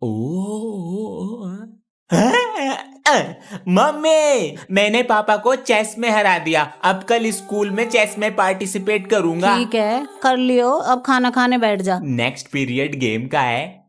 ओ mummy, मैंने पापा को चेस में हरा दिया। अब कल स्कूल में चेस में पार्टिसिपेट करूंगा। ठीक है, कर लियो। अब खाना खाने बैठ जा। नेक्स्ट पीरियड गेम का है।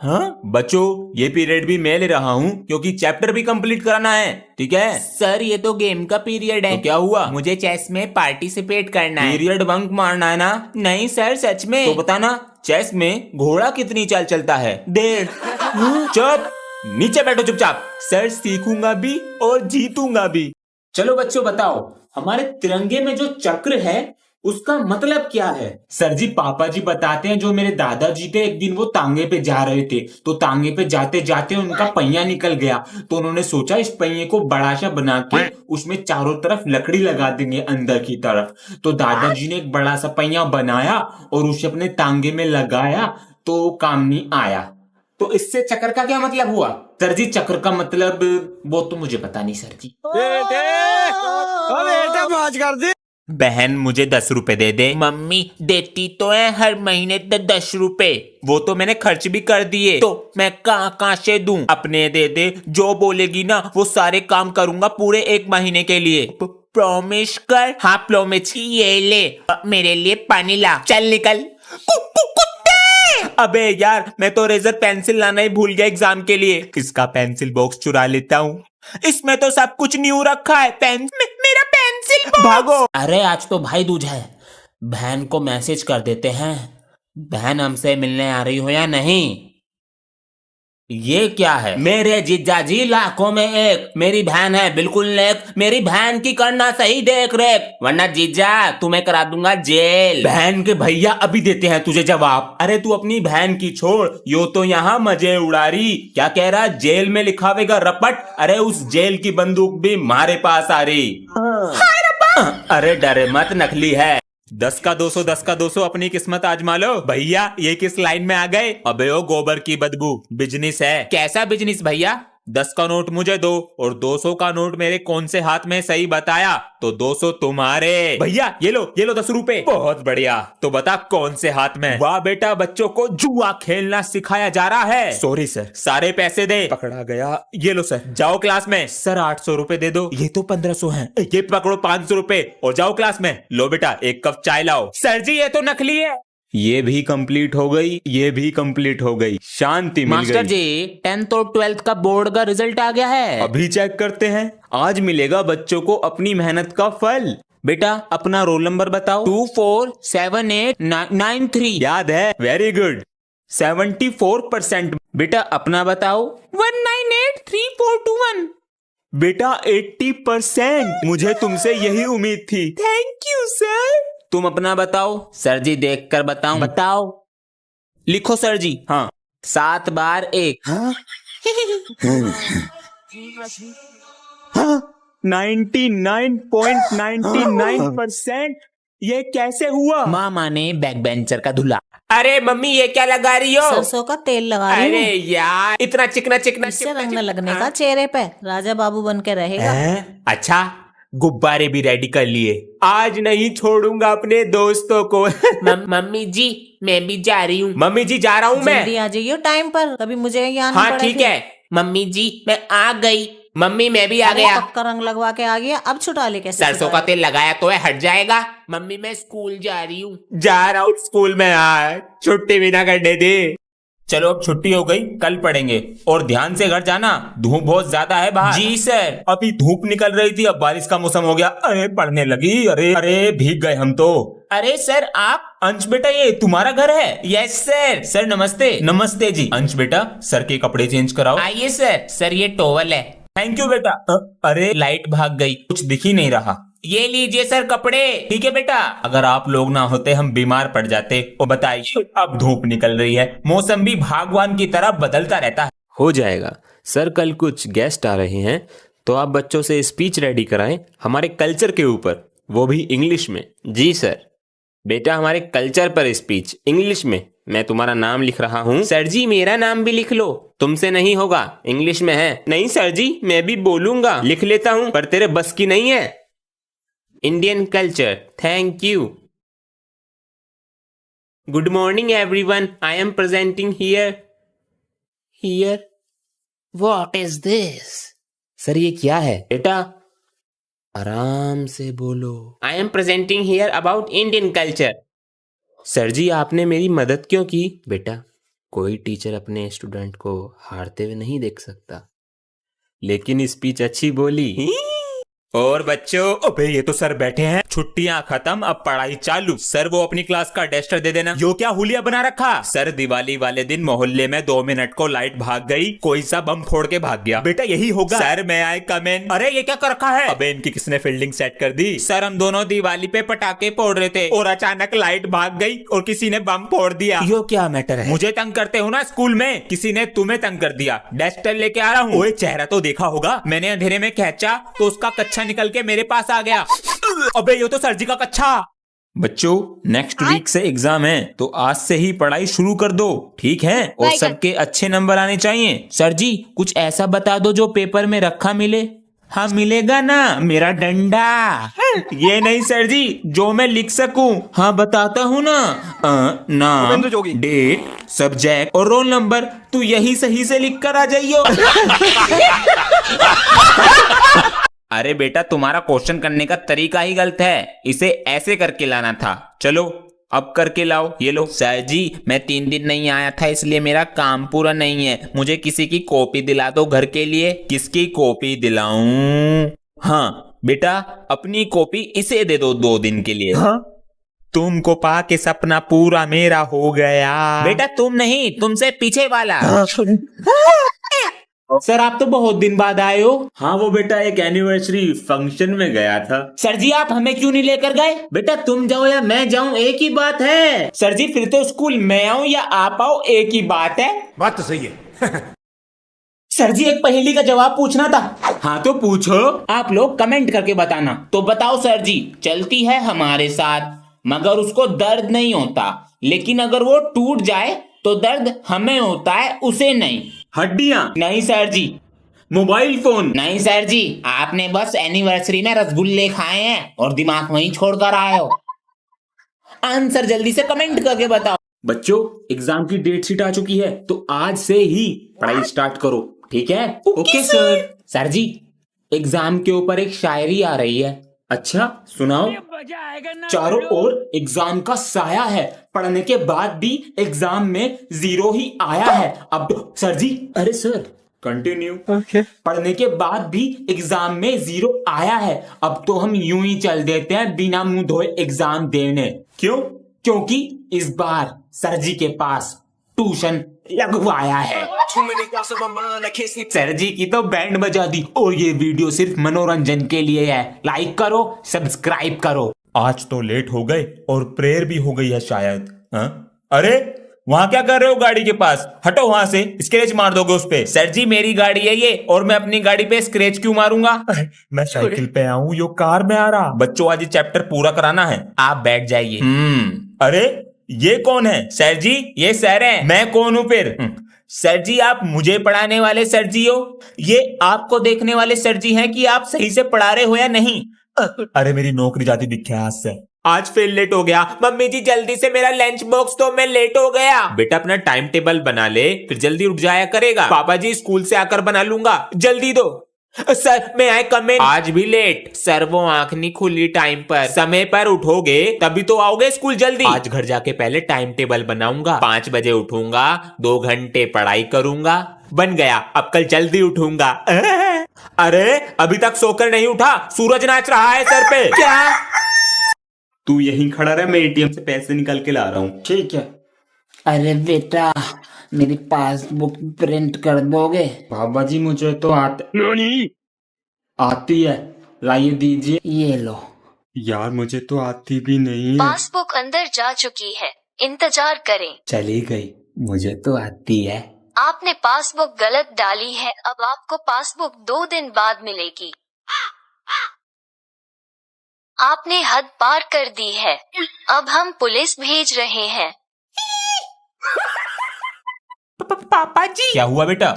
हाँ बच्चों, ये पीरियड भी मैं ले रहा हूँ क्योंकि चैप्टर भी कंप्लीट कराना है। ठीक है सर, ये तो गेम का पीरियड है। तो क्या हुआ? मुझे चेस में पार्टिसिपेट करना है। पीरियड बंक मारना है ना? नहीं सर, सच में। तो बताना, चेस में घोड़ा कितनी चाल चलता है? 1.5। चुप, नीचे बैठो चुपचाप। सर, सीखूंगा भी और जीतूंगा भी। चलो बच्चों बताओ, हमारे तिरंगे में जो चक्र है उसका मतलब क्या है? सर जी, पापा जी बताते हैं, जो मेरे दादाजी थे, एक दिन वो तांगे पे जा रहे थे, तो तांगे पे जाते जाते उनका पहिया निकल गया। तो उन्होंने सोचा इस पहिए को बड़ा सा बना के उसमें चारों तरफ लकड़ी लगा देंगे अंदर की तरफ। तो दादाजी ने एक बड़ा सा पहिया बनाया और उसे अपने तांगे में लगाया, तो काम नहीं आया। तो इससे चक्र का क्या मतलब हुआ? सर जी, चक्र का मतलब वो तो मुझे पता नहीं सर जी। बेटे मौज कर दी। बहन, मुझे 10 रुपए दे दे। मम्मी देती तो है हर महीने 10 रुपए, वो तो मैंने खर्च भी कर दिए, तो मैं कहाँ से दूं? अपने दे दे, जो बोलेगी ना वो सारे काम करूंगा पूरे 1 महीने के लिए। प्रॉमिस कर। हाँ प्रॉमिस। ये ले, मेरे लिए पानी ला। चल निकल। अबे यार, मैं तो रेजर पेंसिल लाना ही भूल गया एग्जाम के लिए। इसका पेंसिल बॉक्स चुरा लेता हूँ, इसमें तो सब कुछ न्यू रखा है। मेरा पेंसिल बॉक्स। भागो। अरे आज तो भाई दूज है, बहन को मैसेज कर देते हैं, बहन हमसे मिलने आ रही हो या नहीं। ये क्या है? मेरे जीजाजी लाखों में एक, मेरी बहन है बिल्कुल नेक, मेरी बहन की करना सही देख रेख, वरना जीजा तुम्हें करा दूंगा जेल। बहन के भैया अभी देते हैं तुझे जवाब। अरे तू अपनी बहन की छोड़, यो तो यहाँ मजे उड़ा रही। क्या कह रहा? जेल में लिखावेगा रपट। अरे उस जेल की बंदूक भी हमारे पास आ रही। अरे डरे मत, नकली है। 10 का 200, 10 का 200, अपनी किस्मत आजमा लो। भैया ये किस लाइन में आ गए? अबे ओ गोबर की बदबू, बिजनेस है। कैसा बिजनेस भैया? 10 का नोट मुझे दो और 200 का नोट मेरे कौन से हाथ में? सही बताया तो 200 तुम्हारे। भैया ये लो 10 रुपए। बहुत बढ़िया, तो बता कौन से हाथ में? वाह बेटा, बच्चों को जुआ खेलना सिखाया जा रहा है। सॉरी सर, सारे पैसे दे। पकड़ा गया। ये लो सर, जाओ क्लास में। सर 800 रुपए दे दो। ये तो 1500 है। ये पकड़ो 500 रुपए और जाओ क्लास में। लो बेटा, 1 कप चाय लाओ। सर जी ये तो नकली है। ये भी कंप्लीट हो गई, ये भी कंप्लीट हो गई। शांति मिल गई। मास्टर जी, 10th और 12th का बोर्ड का रिजल्ट आ गया है। अभी चेक करते हैं। आज मिलेगा बच्चों को अपनी मेहनत का फल। बेटा अपना रोल नंबर बताओ। 247893। याद है? Very good, 74%। बेटा अपना बताओ। 1983421। बेटा 80%। मुझे तुमसे यही उम्मीद थी। Thank you sir. तुम अपना बताओ। सर जी देख कर बताऊं? बताओ। लिखो सर जी। हाँ, 7 बार 1। हाँ? 99.99%। ये कैसे हुआ? मामा ने बैक बेंचर का धुला। अरे मम्मी ये क्या लगा रही हो? सरसों का तेल लगा रही अरे हूँ, यार, इतना चिकना चिकना इससे रंग न लगने का चेहरे पे, राजा बाबू बन के रहेगा। अच्छा, गुब्बारे भी रेडी कर लिए। आज नहीं छोड़ूंगा अपने दोस्तों को। मम्मी जी मैं भी जा रही हूँ। मम्मी जी जा रहा हूँ मैं। जल्दी आ जाइयो टाइम पर, कभी मुझे यहाँ आना हाँ ठीक है। मम्मी जी मैं आ गई। मम्मी मैं भी आ गया। पक्का रंग लगवा के आ गया, अब छुटा ले कैसे? सरसों का तेल लगाया तो है, हट जाएगा। मम्मी मैं स्कूल जा रही हूँ। जा रहा हूँ स्कूल में यार, छुट्टी भी ना करने दे। चलो अब छुट्टी हो गई, कल पढ़ेंगे। और ध्यान से घर जाना, धूप बहुत ज्यादा है बाहर। जी सर। अभी धूप निकल रही थी, अब बारिश का मौसम हो गया। अरे पढ़ने लगी। अरे अरे भीग गए हम तो। अरे सर आप? अंश बेटा ये तुम्हारा घर है? Yes sir. सर नमस्ते। नमस्ते जी। अंश बेटा सर के कपड़े चेंज कराओ। आइए सर। सर ये टॉवल है। थैंक यू बेटा। अरे लाइट भाग गई, कुछ दिख ही नहीं रहा। ये लीजिए सर कपड़े। ठीक है बेटा, अगर आप लोग ना होते हम बीमार पड़ जाते। और बताइए, अब धूप निकल रही है, मौसम भी भगवान की तरह बदलता रहता है। हो जाएगा सर, कल कुछ गेस्ट आ रहे हैं तो आप बच्चों से स्पीच रेडी कराएं हमारे कल्चर के ऊपर, वो भी इंग्लिश में। जी सर। बेटा हमारे कल्चर पर स्पीच इंग्लिश में। मैं तुम्हारा नाम लिख रहा हूँ। सर जी मेरा नाम भी लिख लो। तुमसे नहीं होगा, इंग्लिश में है। नहीं सर जी मैं भी बोलूंगा। लिख लेता हूँ पर तेरे बस की नहीं है। Indian culture. Thank you. Good morning everyone, I am presenting here here, what is this? Sir ये क्या है? बेटा आराम से बोलो। I am presenting here about Indian culture. Sir ji आपने मेरी मदद क्यों की? बेटा कोई टीचर अपने स्टूडेंट को हारते हुए नहीं देख सकता, लेकिन स्पीच अच्छी बोली। और बच्चों, अबे ये तो सर बैठे हैं, छुट्टियां खत्म, अब पढ़ाई चालू। सर वो अपनी क्लास का डस्टर दे देना। यो क्या हुलिया बना रखा? सर दिवाली वाले दिन मोहल्ले में 2 मिनट को लाइट भाग गई, कोई सा बम फोड़ के भाग गया। बेटा यही होगा। सर मैं आए कमेंट। अरे ये क्या कर रखा है? अबे इनकी किसने फील्डिंग सेट कर दी? सर हम दोनों दिवाली पे पटाखे फोड़ रहे थे और अचानक लाइट भाग गई और किसी ने बम फोड़ दिया। यो क्या मैटर है? मुझे तंग करते हो ना स्कूल में, किसी ने तुम्हें तंग कर दिया। डस्टर लेके आ रहा हूँ। ओए चेहरा तो देखा होगा, मैंने अंधेरे में खींचा तो उसका कच्छा निकल के मेरे पास आ गया। अबे ये तो सर जी का कच्छा। बच्चों नेक्स्ट वीक से एग्जाम है, तो आज से ही पढ़ाई शुरू कर दो, ठीक है? और सबके अच्छे नंबर आने चाहिए। सर जी कुछ ऐसा बता दो जो पेपर में रखा मिले। हाँ मिलेगा ना, मेरा डंडा। ये नहीं सर जी, जो मैं लिख सकूं। हाँ बताता हूँ ना, नाम, डेट, सब्जेक्ट और रोल नंबर। तू यही सही से लिख कर आ जाइयो। अरे बेटा तुम्हारा क्वेश्चन करने का तरीका ही गलत है, इसे ऐसे करके लाना था। चलो अब करके लाओ। ये लो। सर जी मैं 3 दिन नहीं आया था इसलिए मेरा काम पूरा नहीं है, मुझे किसी की कॉपी दिला दो घर के लिए। किसकी कॉपी दिलाऊं? हाँ बेटा अपनी कॉपी इसे दे दो 2 दिन के लिए। हाँ? तुमको पा के सपना पूरा मेरा हो गया। बेटा तुम नहीं, तुमसे पीछे वाला। सर आप तो बहुत दिन बाद आए हो। हाँ वो बेटा एक एनिवर्सरी फंक्शन में गया था। सर जी आप हमें क्यों नहीं लेकर गए? बेटा तुम जाओ या मैं जाऊं एक ही बात है। सर जी फिर तो स्कूल मैं आऊं या आप आओ एक ही बात है। बात तो सही है। सर जी एक पहेली का जवाब पूछना था। हाँ तो पूछो। आप लोग कमेंट करके बताना। तो बताओ सर जी। चलती है हमारे साथ मगर उसको दर्द नहीं होता, लेकिन अगर वो टूट जाए तो दर्द हमें होता है, उसे नहीं। हड्डियां? नहीं सर जी। Mobile phone? नहीं सर जी, आपने बस एनिवर्सरी में रसगुल्ले खाए हैं और दिमाग वहीं छोड़कर आए हो। आंसर जल्दी से कमेंट करके बताओ। बच्चों एग्जाम की डेट शीट आ चुकी है, तो आज से ही पढ़ाई स्टार्ट करो, ठीक है? Okay sir. सर जी एग्जाम के ऊपर एक शायरी आ रही है। अच्छा सुनाओ। चारों ओर एग्जाम का साया है, पढ़ने के बाद भी एग्जाम में 0 ही आया है। अब सर जी, अरे सर कंटिन्यू। पढ़ने के बाद भी एग्जाम में 0 आया है, अब तो हम यूं ही चल देते हैं बिना मुंह धोए एग्जाम देने। क्यों? क्योंकि इस बार सर जी के पास ट्यूशन लगवाया है। सर जी की तो बैंड बजा दी। और ये वीडियो सिर्फ मनोरंजन के लिए है। लाइक करो, सब्सक्राइब करो। आज तो लेट हो गए और प्रेयर भी हो गई है शायद। हाँ? अरे वहां क्या कर रहे हो गाड़ी के पास? हटो वहां से, स्क्रैच मार दोगे उस पे। सर जी मेरी गाड़ी है ये, और मैं अपनी गाड़ी पे स्क्रैच क्यों मारूंगा? मैं साइकिल पे आऊं, यो कार में आ रहा। बच्चों आज ये चैप्टर पूरा कराना है, आप बैठ जाइए। अरे ये कौन है? सर जी ये सर है। मैं कौन हूं फिर? सर जी आप मुझे पढ़ाने वाले सर जी हो, ये आपको देखने वाले सर जी हैं कि आप सही से पढ़ा रहे हो या नहीं। अरे मेरी नौकरी जाती दिखे आज से। आज फिर लेट हो गया। मम्मी जी जल्दी से मेरा लंच बॉक्स दो, मैं लेट हो गया। बेटा अपना टाइम टेबल बना ले, फिर जल्दी उठ जाया करेगा। पापा जी स्कूल से आकर बना लूंगा, जल्दी दो। सर मैं आए कमेंट। आज भी लेट? सर वो आंख नहीं खुली टाइम पर। समय पर उठोगे तभी तो आओगे स्कूल जल्दी। आज घर जाके पहले टाइम टेबल बनाऊंगा, 5 बजे उठूंगा, 2 घंटे पढ़ाई करूंगा। बन गया, अब कल जल्दी उठूंगा। अरे अभी तक सोकर नहीं उठा, सूरज नाच रहा है सर पे। क्या? तू यहीं खड़ा रह, मैं एटीएम से पैसे निकाल के ला रहा हूँ। ठीक है। अरे बेटा मेरी पासबुक प्रिंट कर दोगे? बाबा जी मुझे तो आती है, लाइए दीजिए। ये लो। यार मुझे तो आती भी नहीं है। पासबुक अंदर जा चुकी है, इंतजार करें। चली गई, मुझे तो आती है। आपने पासबुक गलत डाली है, अब आपको पासबुक 2 दिन बाद मिलेगी। आपने हद पार कर दी है, अब हम पुलिस भेज रहे हैं। पापा जी। क्या हुआ बेटा?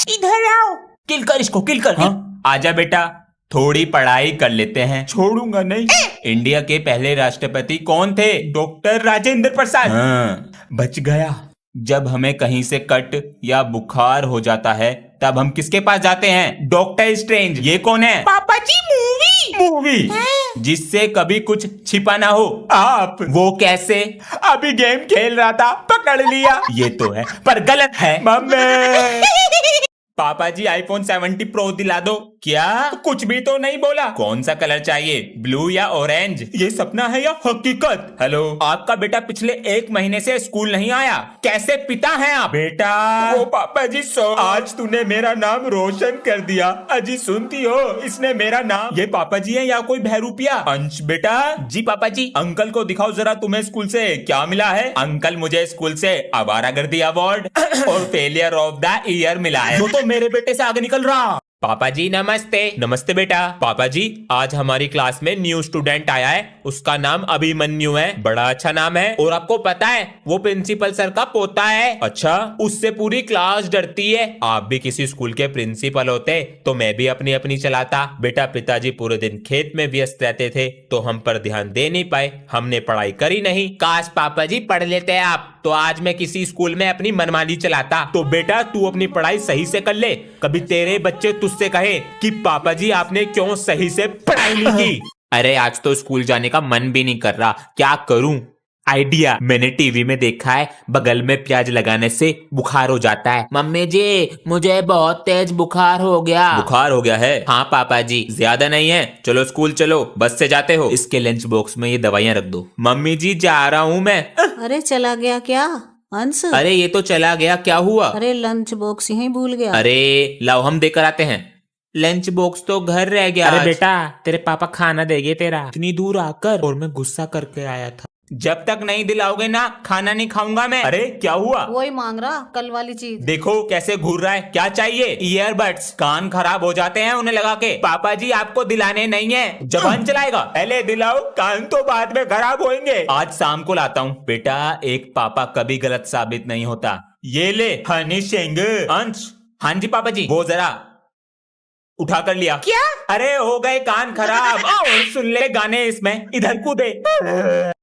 इधर आओ। किल कर इसको, किल कर। हाँ? आजा बेटा, थोड़ी पढ़ाई कर लेते हैं। छोड़ूंगा नहीं। इंडिया के पहले राष्ट्रपति कौन थे? डॉक्टर राजेंद्र प्रसाद। हाँ, बच गया। जब हमें कहीं से कट या बुखार हो जाता है तब हम किसके पास जाते हैं? Doctor strange. ये कौन है? पापा जी मूवी जिससे कभी कुछ छिपा ना हो। आप। वो कैसे? अभी गेम खेल रहा था, पकड़ लिया। ये तो है पर गलत है। मम्मी पापा जी आईफोन 70 प्रो दिला दो। क्या? कुछ भी तो नहीं बोला। कौन सा कलर चाहिए, ब्लू या ऑरेंज? ये सपना है या हकीकत? हेलो, आपका बेटा पिछले 1 महीने से स्कूल नहीं आया। कैसे पिता हैं आप? बेटा वो पापा जी आज तूने मेरा नाम रोशन कर दिया। अजी सुनती हो, इसने मेरा नाम। ये पापा जी है या कोई बहरूपिया? अंश बेटा। जी पापा जी। अंकल को दिखाओ जरा तुम्हें स्कूल से क्या मिला है। अंकल मुझे स्कूल से आवारागर्दी अवार्ड और फेलियर ऑफ द ईयर मिला है। वो तो मेरे बेटे से आगे निकल रहा। पापा जी नमस्ते। नमस्ते बेटा। पापा जी आज हमारी क्लास में न्यू स्टूडेंट आया है, उसका नाम अभिमन्यु है। बड़ा अच्छा नाम है और आपको पता है वो प्रिंसिपल सर का पोता है। अच्छा, उससे पूरी क्लास डरती है। आप भी किसी स्कूल के प्रिंसिपल होते तो मैं भी अपनी अपनी चलाता। बेटा पिताजी पूरे दिन खेत में व्यस्त रहते थे तो हम पर ध्यान दे नहीं पाए, हमने पढ़ाई करी नहीं। काश पापा जी पढ़ लेते आप तो आज मैं किसी स्कूल में अपनी मनमानी चलाता। तो बेटा तू अपनी पढ़ाई सही से कर ले, कभी तेरे बच्चे तुझसे कहे कि पापा जी आपने क्यों सही से पढ़ाई नहीं की। अरे आज तो स्कूल जाने का मन भी नहीं कर रहा, क्या करूं? आइडिया, मैंने टीवी में देखा है बगल में प्याज लगाने से बुखार हो जाता है। मम्मी जी मुझे बहुत तेज बुखार हो गया। बुखार हो गया है? हाँ पापा जी, ज्यादा नहीं है, चलो स्कूल चलो, बस से जाते हो। इसके लंच बॉक्स में ये दवाइयाँ रख दो। मम्मी जी जा रहा हूँ मैं। अरे चला गया क्या अंश? अरे ये तो चला गया, क्या हुआ? अरे लंच बॉक्स यहीं भूल गया। अरे लाओ हम देकर आते हैं। लंच बॉक्स तो घर रह गया। अरे आज। बेटा तेरे पापा खाना देंगे तेरा। इतनी दूर आकर और मैं गुस्सा करके आया था। जब तक नहीं दिलाओगे ना खाना नहीं खाऊंगा मैं। अरे क्या हुआ? वही मांग रहा कल वाली चीज। देखो कैसे घूर रहा है। क्या चाहिए? ईयरबड्स। कान खराब हो जाते हैं उन्हें लगा के। पापा जी आपको दिलाने नहीं है, जबान चलाएगा। पहले दिलाओ, कान तो बाद में खराब होंगे। आज शाम को लाता हूँ। बेटा एक पापा कभी गलत साबित नहीं होता। ये ले हनी सिंह। अंश। हाँ जी पापा जी। वो जरा उठा कर लिया। क्या? अरे हो गए कान खराब। और सुन ले गाने इसमें, इधर कूदे।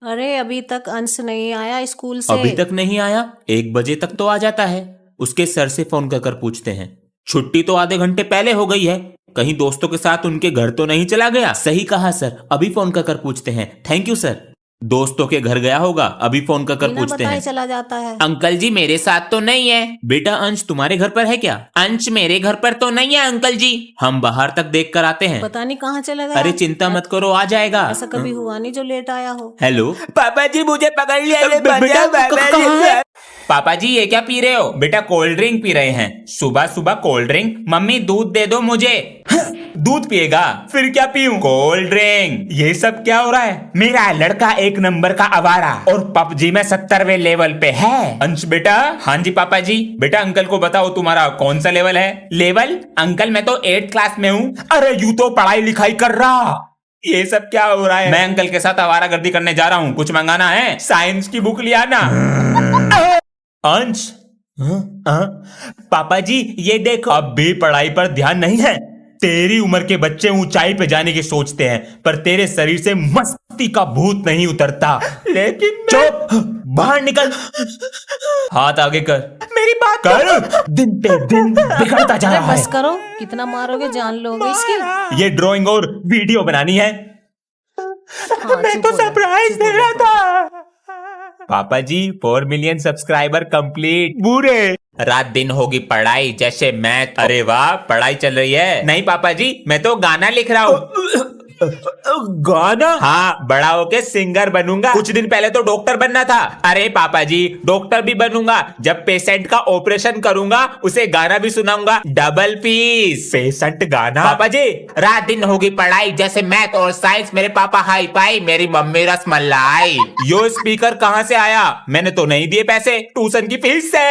अरे अभी तक अंश नहीं आया स्कूल से। अभी तक नहीं आया? 1 बजे तक तो आ जाता है। उसके सर से फोन कर पूछते हैं। छुट्टी तो आधे घंटे पहले हो गई है, कहीं दोस्तों के साथ उनके घर तो नहीं चला गया? सही कहा सर, अभी फोन कर पूछते हैं। Thank you sir. दोस्तों के घर गया होगा, अभी फोन कर बिना पूछते बताए हैं। चला जाता है। अंकल जी मेरे साथ तो नहीं है। बेटा अंश तुम्हारे घर पर है क्या? अंश मेरे घर पर तो नहीं है अंकल जी, हम बाहर तक देख कर आते हैं। पता नहीं कहाँ चला गया। अरे चिंता मत करो, आ जाएगा। ऐसा कभी हुआ नहीं जो लेट आया हो। हेलो पापा जी मुझे पकड़ लिया। पापा जी ये क्या पी रहे हो? बेटा कोल्ड ड्रिंक पी रहे हैं, सुबह सुबह कोल्ड ड्रिंक। मम्मी दूध दे दो मुझे। दूध पिएगा? फिर क्या पीऊं? Cold drink. ये सब क्या हो रहा है? मेरा लड़का 1 नंबर का आवारा और पबजी में 70वें लेवल पे है। अंश बेटा। हाँ जी पापा जी। बेटा अंकल को बताओ तुम्हारा कौन सा लेवल है? लेवल? अंकल मैं तो 8th क्लास में हूँ। अरे यूं तो पढ़ाई लिखाई कर रहा। ये सब क्या हो रहा है? मैं अंकल के साथ आवारागर्दी करने जा रहा हूँ, कुछ मंगाना है? साइंस की बुक लिया ना। अंश। पापा जी ये देखो, अब भी पढ़ाई पर ध्यान नहीं है। तेरी उम्र के बच्चे ऊंचाई पे जाने की सोचते हैं पर तेरे शरीर से मस्ती का भूत नहीं उतरता। लेकिन चुप, बाहर निकल। हाथ आगे कर। मेरी बात कर। दिन पे दिन बिगड़ता जा अरे रहा है। बस करो, कितना मारोगे जान लोगे इसकी। ये ड्राइंग और वीडियो बनानी है। हाँ, मैं चुप तो हो जा, सरप्राइज चुप दे हो रहा जा। था। पापा जी 4 मिलियन सब्सक्राइबर कंप्लीट। बुरे रात दिन होगी पढ़ाई जैसे मैथ। अरे वाह पढ़ाई चल रही है। नहीं पापा जी मैं तो गाना लिख रहा हूँ। गाना? हाँ, बड़ा होके सिंगर बनूंगा। कुछ दिन पहले तो डॉक्टर बनना था। अरे पापा जी डॉक्टर भी बनूंगा, जब पेशेंट का ऑपरेशन करूंगा उसे गाना भी सुनाऊंगा। Double piece. पेशेंट गाना? पापा जी रात दिन होगी पढ़ाई जैसे मैथ और साइंस। मेरे पापा हाई फाई, मेरी मम्मी रसमलाई। यो स्पीकर कहाँ से आया? मैंने तो नहीं दिए पैसे, ट्यूशन की फीस से।